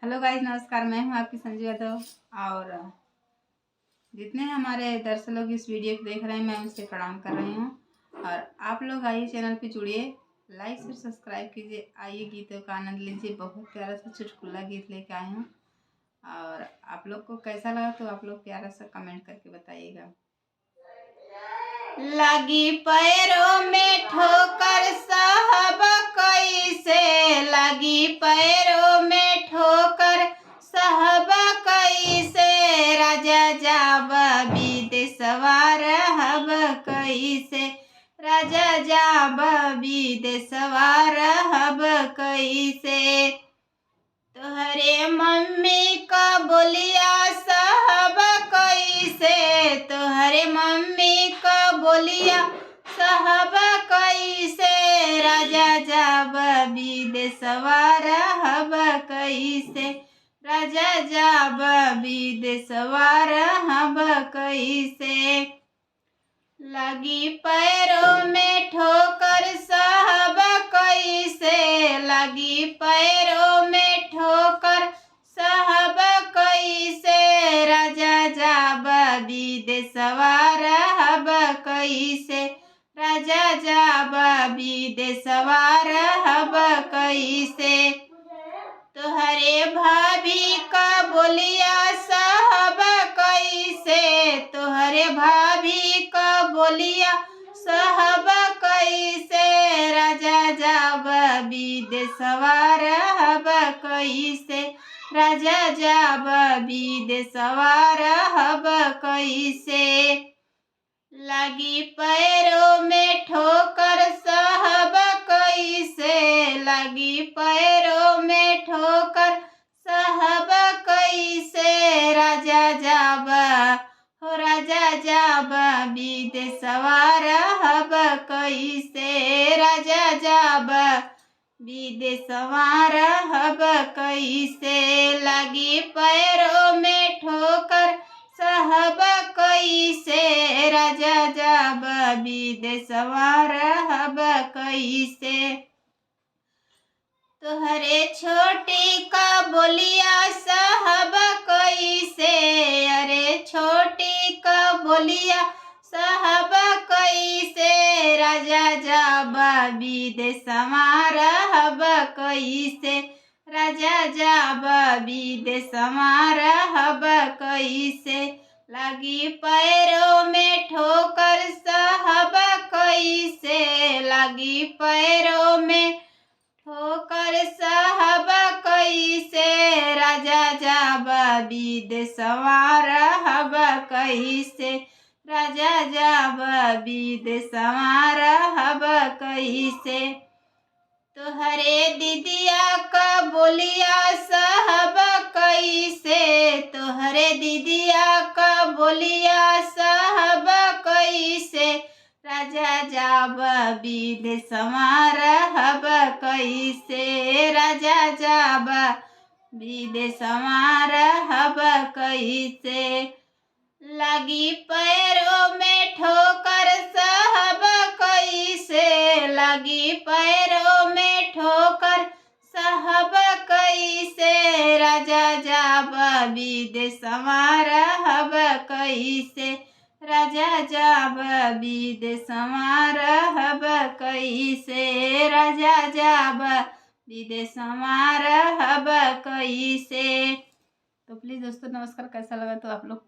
Hello guys, नमस्कार। मैं हूं आपकी संजू यादव और जितने हमारे दर्शक लोग इस वीडियो को देख रहे हैं मैं उनसे प्रणाम कर रही हूं। और आप लोग आइए चैनल पे जुड़िए, लाइक और सब्सक्राइब कीजिए। आइए गीतों का आनंद लीजिए। बहुत प्यारा सा चुटकुला गीत लेके आई हूँ और आप लोग को कैसा लगा तो आप लोग प्यारा सा कमेंट करके बताइएगा। लगी पैरों में ठोकर साहब कैसे, लगी पैरों में ठोकर साहब कैसे, राजा जाब विदेशवा रहब कैसे, राजा जाब विदेशवा रहब कैसे। तोहरे मम्मी का बोलिया साहब कैसे, तोहरे मम्मी का बोलिया साहब कैसे, राजा जाब विदेशवा रहब कैसे, राजा जाब विदेशवा रहब कैसे। लगी पैरों में ठोकर साहब कैसे, लगी पैरों में ठोकर साहब कैसे, राजा जाब विदेशवा रहब कैसे, राजा जाब विदेशवा रहब कैसे। तोहरे भाभी का बोलिया साहब कैसे, तोहरे भाभी का बोलिया साहब कैसे, राजा जाब विदेशवा रहब कैसे, राजा जाब विदेशवा रहब कैसे। लगी पैरों में ठोकर साहब कैसे, लगी पैरों में ठोकर साहब कैसे, राजा जाब हो राजा जाब विदेशवा रहब कैसे, राजा जाब विदेशवा रहब कैसे। लगी पैरों में ठोकर साहब कैसे, राजा जाब विदेशवा रहब कैसे। तोहरे छोटी का बोलिया साहब कैसे, अरे छोटी का बोलिया साहब कैसे, राजा जाब विदेशवा रहब कैसे, राजा जाब विदेशवा रहब कैसे। लगी पैरों में ठोकर साहब कैसे, लगी पैरों में ठोकर साहब कैसे, राजा जाब विदेशवा रहब कैसे, राजा जाब विदेशवा रहब कैसे। तोहरे दीदिया का बोलिया साहब कैसे, तोहरे दीदिया का बोलिया साहब कैसे, राजा जाब विदेशवा रहब कैसे, राजा जाब विदेशवा रहब कैसे। लगी पैरों में ठोकर साहब कैसे, लगी पैरों में ठोकर साहब कैसे, राजा जाब विदेशवा रहब कैसे, राजा जाब विदेशवा रहब कैसे, राजा जाब विदेशवा रहब कैसे। तो प्लीज़ दोस्तों, नमस्कार। कैसा लगा तो आप लोग